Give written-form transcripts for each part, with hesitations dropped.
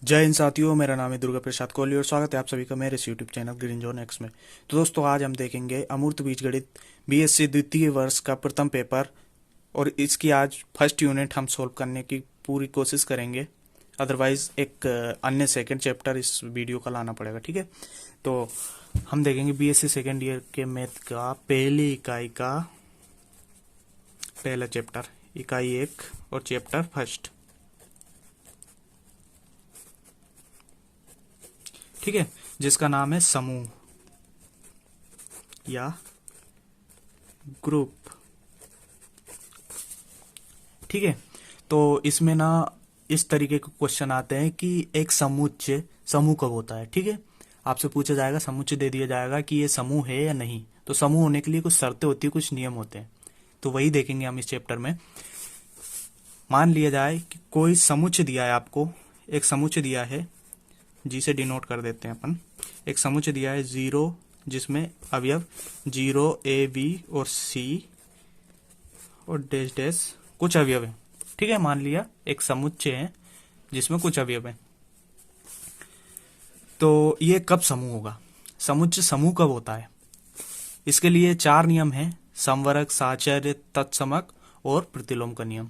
जय हिंद साथियों, मेरा नाम है दुर्गा प्रसाद कोहली और स्वागत है आप सभी का मेरे YouTube channel green zone x में। तो दोस्तों, आज हम देखेंगे अमूर्त बीजगणित बीएससी द्वितीय वर्ष का प्रथम पेपर और इसकी आज फर्स्ट यूनिट हम सोल्व करने की पूरी कोशिश करेंगे। अदरवाइज एक अन्य सेकंड चैप्टर इस वीडियो का लाना पड़ेगा, ठीक है। तो हम देखेंगे बीएससी सेकेंड ईयर के मैथ का पहली इकाई का पहला चैप्टर, इकाई 1 और चैप्टर फर्स्ट, ठीक है, जिसका नाम है समूह या ग्रुप, ठीक है। तो इसमें ना इस तरीके के क्वेश्चन आते हैं कि एक समुच्चय समूह कब होता है, ठीक है। आपसे पूछा जाएगा, समुच्चय दे दिया जाएगा कि ये समूह है या नहीं। तो समूह होने के लिए कुछ शर्तें होती है, कुछ नियम होते हैं, तो वही देखेंगे हम इस चैप्टर में। मान लिया जाए कि कोई समुच्चय दिया है आपको, एक समुच्चय दिया है, जी से डिनोट कर देते हैं अपन। एक समुच्चय दिया है 0 जिसमें अवयव 0 A B और C और डैश डैश कुछ अवयव है, ठीक है। मान लिया एक समुच्चय है जिसमें कुछ अवयव है। तो ये कब समूह होगा, समुच्चय समूह कब होता है? इसके लिए 4 नियम हैं: समवर्ग, साचर्य, तत्समक और प्रतिलोम का नियम।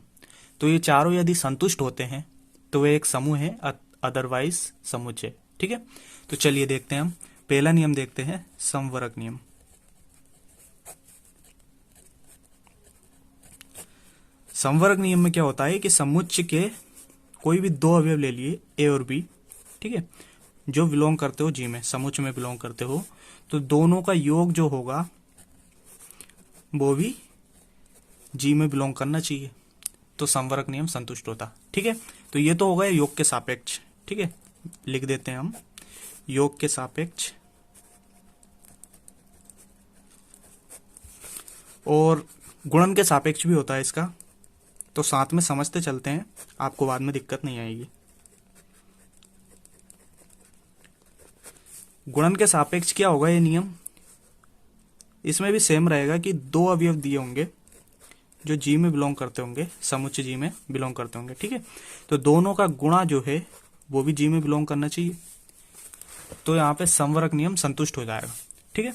तो ये चारों यदि संतुष्ट होते हैं तो वे एक समूह है, अदरवाइज समुच्चय, ठीक है। तो चलिए देखते हैं, हम पहला नियम देखते हैं, समवर्ग नियम। समवर्ग नियम में क्या होता है कि समुच्चय के कोई भी 2 अवयव ले लिए, ए और बी, ठीक है, जो बिलोंग करते हो जी में, समुच्चय में बिलोंग करते हो, तो दोनों का योग जो होगा वो भी जी में बिलोंग करना चाहिए, तो समवर्ग नियम संतुष्ट होता, ठीक है। तो ये तो होगा योग के सापेक्ष, ठीक है, लिख देते हैं हम योग के सापेक्ष। और गुणन के सापेक्ष भी होता है इसका, तो साथ में समझते चलते हैं, आपको बाद में दिक्कत नहीं आएगी। गुणन के सापेक्ष क्या होगा ये नियम? इसमें भी सेम रहेगा कि 2 अवयव दिए होंगे जो जी में बिलोंग करते होंगे, समुच्चय जी में बिलोंग करते होंगे, ठीक है। तो दोनों का गुणा जो है वो भी जी में बिलोंग करना चाहिए, तो यहाँ पे समवर्ग नियम संतुष्ट हो जाएगा, ठीक है।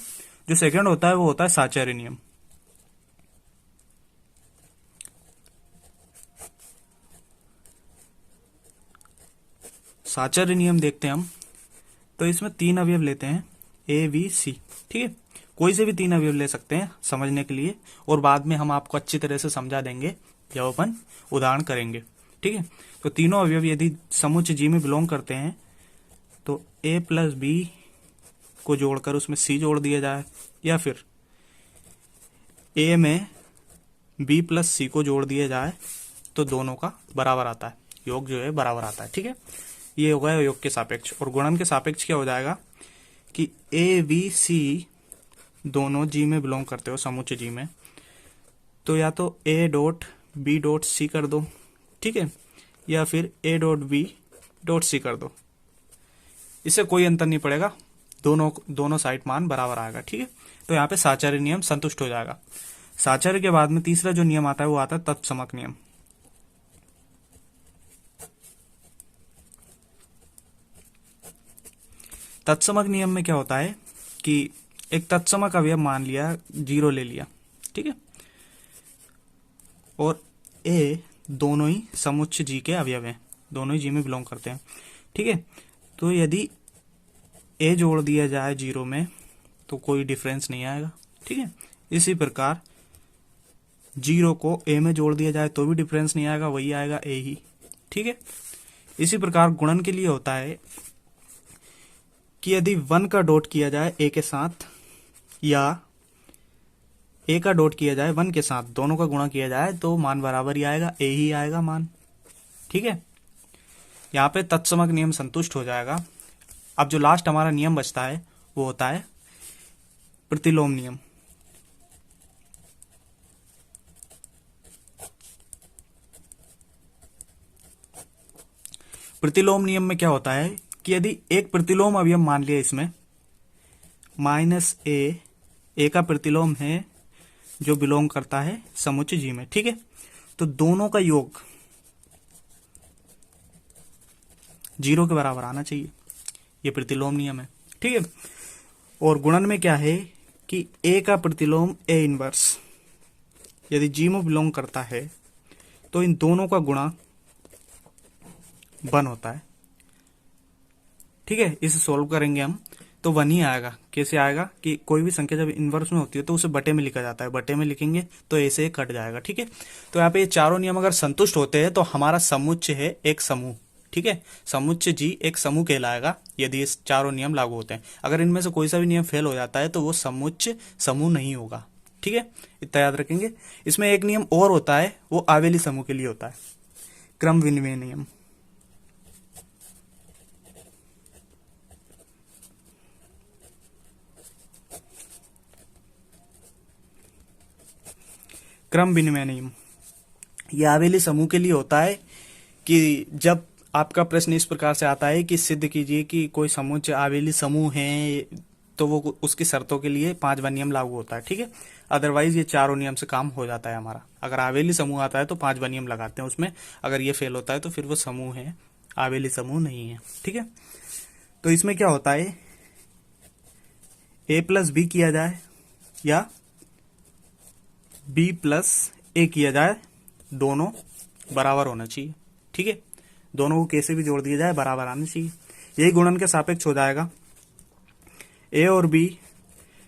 जो सेकंड होता है वो होता है साचर्य नियम। साचर्य नियम देखते हैं हम, तो इसमें 3 अवयव लेते हैं, ए बी सी, ठीक है। कोई से भी 3 अवयव ले सकते हैं समझने के लिए, और बाद में हम आपको अच्छी तरह से समझा देंगे जब अपन उदाहरण करेंगे, ठीक है। तो तीनों अवयव यदि समुच्चय जी में बिलोंग करते हैं तो ए प्लस बी को जोड़कर उसमें सी जोड़ दिया जाए, या फिर ए में बी प्लस सी को जोड़ दिया जाए, तो दोनों का बराबर आता है, योग जो है बराबर आता है, ठीक है। ये होगा योग के सापेक्ष। और गुणन के सापेक्ष क्या हो जाएगा कि ए बी सी दोनों जी में बिलोंग करते हो, समुच्चय जी में, तो या तो A dot B dot C कर दो, ठीक है, या फिर A dot B dot C कर दो। इससे कोई अंतर नहीं पड़ेगा, दोनों साइड मान बराबर आएगा, ठीक है। तो यहाँ पे साचर्य नियम संतुष्ट हो जाएगा। साचर्य के बाद में तीसरा जो नियम आता है वो आता है तत्समक नियम। तत्समक नियम में क्या होता है कि एक तत्समक अवयव मान लिया 0 ले लिया, ठीक है, और ए दोनों ही समुच्चय जी के अवयव हैं, दोनों ही जी में बिलोंग करते हैं, ठीक है। तो यदि ए जोड़ दिया जाए 0 में तो कोई डिफरेंस नहीं आएगा, ठीक है। इसी प्रकार 0 को ए में जोड़ दिया जाए तो भी डिफरेंस नहीं आएगा, वही आएगा ए ही, ठीक है। इसी प्रकार गुणन के लिए होता है कि यदि 1 का डॉट किया जाए ए के साथ या ए का डॉट किया जाए 1 के साथ, दोनों का गुणा किया जाए तो मान बराबर ही आएगा, ए ही आएगा मान, ठीक है। यहाँ पे तत्समक नियम संतुष्ट हो जाएगा। अब जो लास्ट हमारा नियम बचता है वो होता है प्रतिलोम नियम। प्रतिलोम नियम में क्या होता है कि यदि एक प्रतिलोम अवयव मान लिया, इसमें माइनस ए का प्रतिलोम है जो बिलोंग करता है समुच्चय जी में, ठीक है। तो दोनों का योग 0 के बराबर आना चाहिए। ये प्रतिलोम नियम है, ठीक है। और गुणन में क्या है कि ए का प्रतिलोम ए इनवर्स यदि जी में बिलोंग करता है तो इन दोनों का गुणा 1 होता है, ठीक है। इसे सोल्व करेंगे हम तो 1 ही आएगा। कैसे आएगा कि कोई भी संख्या जब इनवर्स में होती है तो उसे बटे में लिखा जाता है, बटे में लिखेंगे तो ए से कट जाएगा, ठीक है। तो यहाँ पे ये चारों नियम अगर संतुष्ट होते हैं तो हमारा समुच्चय है एक समूह, ठीक है। समुच्चय जी एक समूह कहलाएगा यदि ये चारों नियम लागू होते हैं। अगर इनमें से कोई सा भी नियम फेल हो जाता है तो वो समुच्चय समूह नहीं होगा, ठीक है। इतना याद रखेंगे। इसमें एक नियम और होता है, वो आवेली समूह के लिए होता है, क्रम विनिमय नियम। क्रम विनिमय नियम ये आवेली समूह के लिए होता है कि जब आपका प्रश्न इस प्रकार से आता है कि सिद्ध कीजिए कि कोई समुच्चय आवेली समूह है, तो वो उसकी शर्तों के लिए 5वां नियम लागू होता है, ठीक है। अदरवाइज ये चारों नियम से काम हो जाता है हमारा। अगर आवेली समूह आता है तो 5वां नियम लगाते हैं उसमें, अगर ये फेल होता है तो फिर वो समूह है, आवेली समूह नहीं है, ठीक है। तो इसमें क्या होता है, a प्लस बी किया जाए या b प्लस ए किया जाए, दोनों बराबर होना चाहिए, ठीक है। दोनों को कैसे भी जोड़ दिया जाए बराबर आना चाहिए। यही गुणन के सापेक्ष हो जाएगा। a और b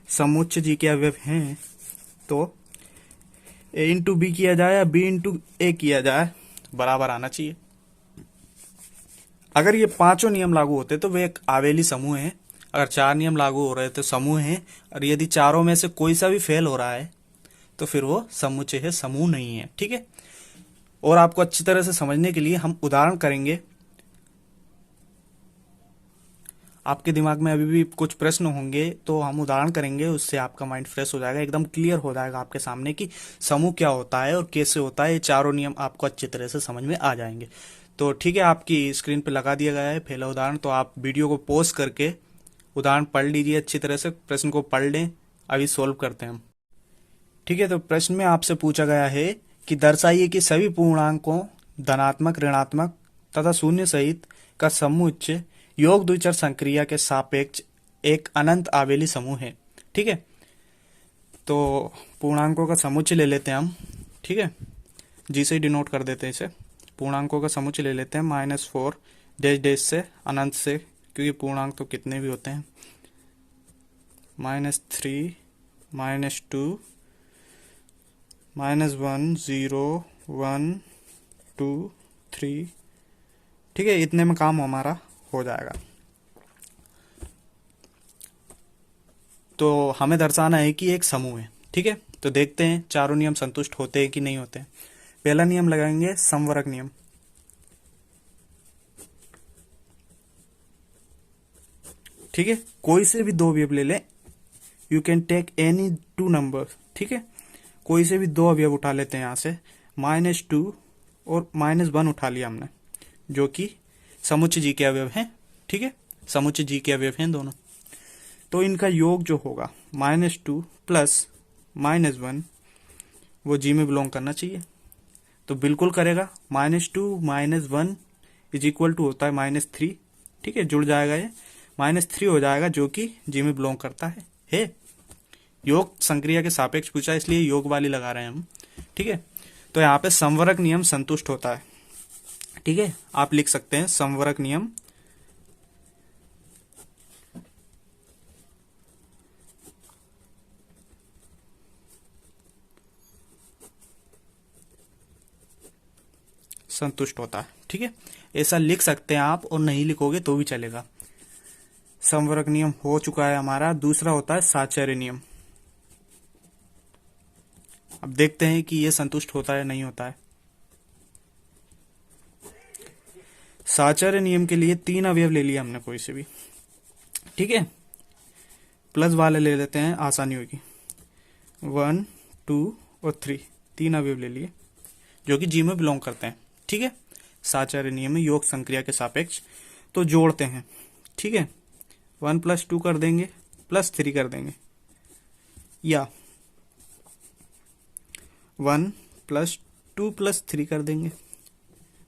समुच्चय जी के अवयव हैं तो a इंटू बी किया जाए या b इंटू ए किया जाए बराबर आना चाहिए। अगर ये पांचों नियम लागू होते तो वे एक आवेली समूह है। अगर 4 नियम लागू हो रहे तो समूह है, और यदि चारों में से कोई सा भी फेल हो रहा है तो फिर वो समुच्चय है, समूह नहीं है, ठीक है। और आपको अच्छी तरह से समझने के लिए हम उदाहरण करेंगे। आपके दिमाग में अभी भी कुछ प्रश्न होंगे तो हम उदाहरण करेंगे, उससे आपका माइंड फ्रेश हो जाएगा, एकदम क्लियर हो जाएगा आपके सामने कि समूह क्या होता है और कैसे होता है। ये चारों नियम आपको अच्छी तरह से समझ में आ जाएंगे। तो ठीक है, आपकी स्क्रीन पे लगा दिया गया है पहला उदाहरण, तो आप वीडियो को पॉज करके उदाहरण पढ़ लीजिए अच्छी तरह से, प्रश्न को पढ़ लें। अभी सोल्व करते हैं हम, ठीक है। तो प्रश्न में आपसे पूछा गया है कि दर्शाइए कि सभी पूर्णांकों धनात्मक, ऋणात्मक तथा शून्य सहित का समुच्चय योग द्विचर संक्रिया के सापेक्ष एक अनंत आवेली समूह है, ठीक है। तो पूर्णांकों का समुच्चय ले लेते हैं हम, ठीक है। जी से डिनोट कर देते हैं इसे। पूर्णांकों का समुच्चय ले लेते हैं -4 डैश डैश से अनंत से, क्योंकि पूर्णांक तो कितने भी होते हैं, -3 -2 -1 0 1 2 3, ठीक है। इतने में काम हमारा हो जाएगा। तो हमें दर्शाना है कि एक समूह है, ठीक है। तो देखते हैं चारों नियम संतुष्ट होते हैं कि नहीं होते हैं। पहला नियम लगाएंगे समवर्ग नियम, ठीक है। कोई से भी 2 अवयव ले लें, you can take any 2 number, ठीक है। कोई से भी 2 अवयव उठा लेते हैं यहाँ से, -2 और -1 उठा लिया हमने, जो कि समुच्चय जी के अवयव हैं, ठीक है। समुच्चय जी के अवयव हैं दोनों। तो इनका योग जो होगा -2 प्लस -1 वो जी में बिलोंग करना चाहिए, तो बिल्कुल करेगा। -2 -1 इज इक्वल टू होता है -3, ठीक है। जुड़ जाएगा, ये -3 हो जाएगा, जो कि जी में बिलोंग करता है। योग संक्रिया के सापेक्ष पूछा, इसलिए योग वाली लगा रहे हैं हम, ठीक है। तो यहाँ पे समवर्ग नियम संतुष्ट होता है, ठीक है। आप लिख सकते हैं समवर्ग नियम संतुष्ट होता है, ठीक है। ऐसा लिख सकते हैं आप, और नहीं लिखोगे तो भी चलेगा। समवर्ग नियम हो चुका है हमारा। दूसरा होता है साहचर्य नियम। अब देखते हैं कि यह संतुष्ट होता है नहीं होता है। साहचर्य नियम के लिए 3 अवयव ले लिया हमने कोई से भी, ठीक है। प्लस वाले ले लेते हैं, आसानी होगी। 1 2 और 3 अवयव ले लिए जो कि जी में बिलोंग करते हैं, ठीक है। साहचर्य नियम में योग संक्रिया के सापेक्ष तो जोड़ते हैं, ठीक है। 1 + 2 कर देंगे, +3 कर देंगे, या 1 + 2 + 3 कर देंगे।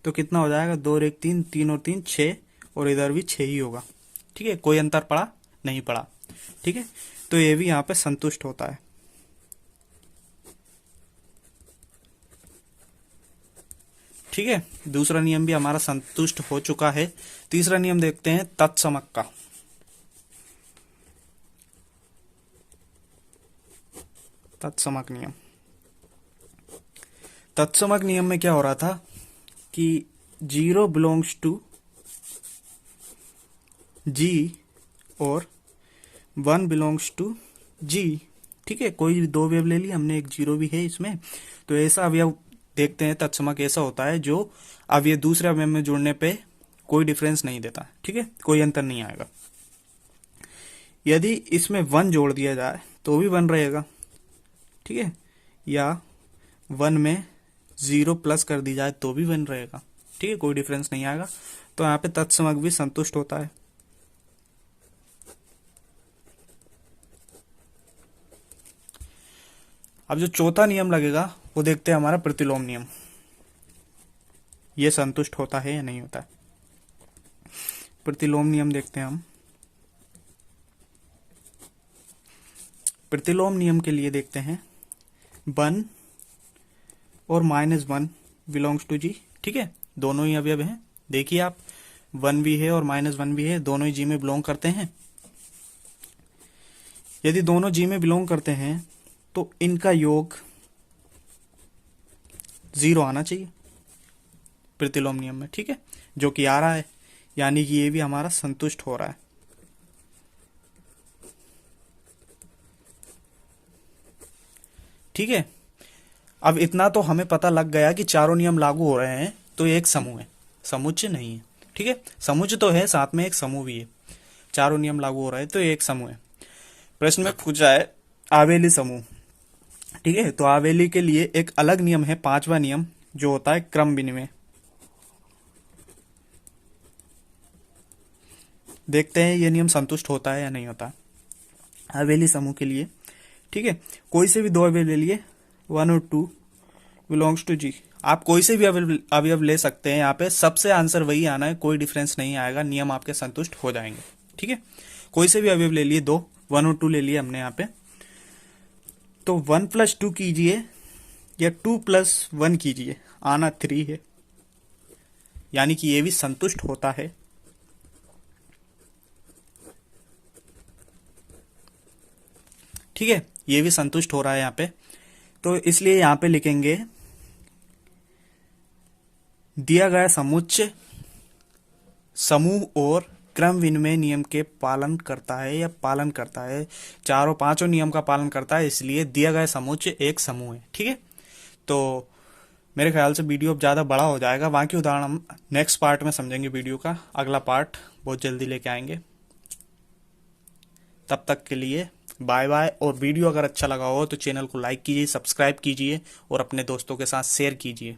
तो कितना हो जाएगा, 2 और 1 3, 3 और 3 6, और इधर भी 6 ही होगा। ठीक है, कोई अंतर पड़ा नहीं पड़ा। ठीक है, तो ये भी यहाँ पे संतुष्ट होता है। ठीक है, दूसरा नियम भी हमारा संतुष्ट हो चुका है। तीसरा नियम देखते हैं तत्समक का। तत्समक नियम। तत्समक नियम में क्या हो रहा था कि 0 बिलोंग्स टू G और 1 बिलोंग्स टू G। ठीक है, कोई भी दो वेव ले ली हमने, एक 0 भी है इसमें। तो ऐसा अवयव देखते हैं तत्समक ऐसा होता है जो अवयव दूसरे अवयव में जुड़ने पे कोई डिफरेंस नहीं देता। ठीक है, कोई अंतर नहीं आएगा। यदि इसमें 1 जोड़ दिया जाए तो भी 1 रहेगा। ठीक है, या 1 में 0 प्लस कर दी जाए तो भी 1 रहेगा। ठीक है, कोई डिफरेंस नहीं आएगा। तो यहाँ पे तत्समक भी संतुष्ट होता है। अब जो चौथा नियम लगेगा वो देखते हैं हमारा प्रतिलोम नियम। ये संतुष्ट होता है या नहीं होता है। प्रतिलोम नियम देखते हैं हम। प्रतिलोम नियम के लिए देखते हैं 1 और -1 बिलोंग्स टू जी। ठीक है, दोनों ही अवयव हैं। देखिए आप, 1 भी है और -1 भी है, दोनों ही जी में बिलोंग करते हैं। यदि दोनों जी में बिलोंग करते हैं तो इनका योग 0 आना चाहिए प्रतिलोम नियम में। ठीक है, जो कि आ रहा है, यानी कि ये भी हमारा संतुष्ट हो रहा है। ठीक है, अब इतना तो हमें पता लग गया कि चारों नियम लागू हो रहे हैं, तो ये एक समूह है, समुच्चय नहीं है। ठीक है, समुच्चय तो है, साथ में एक समूह भी है। चारों नियम लागू हो रहे हैं तो ये एक समूह है। प्रश्न में पूछा है आवेली समूह। ठीक है, तो आवेली के लिए एक अलग नियम है, 5वां नियम, जो होता है क्रम विनिमय। देखते हैं ये नियम संतुष्ट होता है या नहीं होता आवेली समूह के लिए। ठीक है, कोई से भी दो अवयव ले लिए, 1 और 2 बिलोंग्स टू जी। आप कोई से भी अवयव ले सकते हैं, यहाँ पे सबसे आंसर वही आना है, कोई डिफरेंस नहीं आएगा, नियम आपके संतुष्ट हो जाएंगे। ठीक है, कोई से भी अवयव ले लिए, 2, 1 और 2 ले लिए हमने यहाँ पे, तो 1 + 2 कीजिए या 2 + 1 कीजिए, आना 3 है, यानी कि ये भी संतुष्ट होता है। ठीक है, ये भी संतुष्ट हो रहा है यहाँ पे, तो इसलिए यहाँ पे लिखेंगे दिया गया समुच्चय समूह और क्रम विनिमय नियम के पालन करता है या पालन करता है, चारों पांचों नियम का पालन करता है, इसलिए दिया गया समुच्चय एक समूह है। ठीक है, तो मेरे ख्याल से वीडियो अब ज़्यादा बड़ा हो जाएगा, बाकी उदाहरण हम नेक्स्ट पार्ट में समझेंगे। वीडियो का अगला पार्ट बहुत जल्दी लेके आएंगे। तब तक के लिए बाय बाय। और वीडियो अगर अच्छा लगा हो तो चैनल को लाइक कीजिए, सब्सक्राइब कीजिए और अपने दोस्तों के साथ शेयर कीजिए।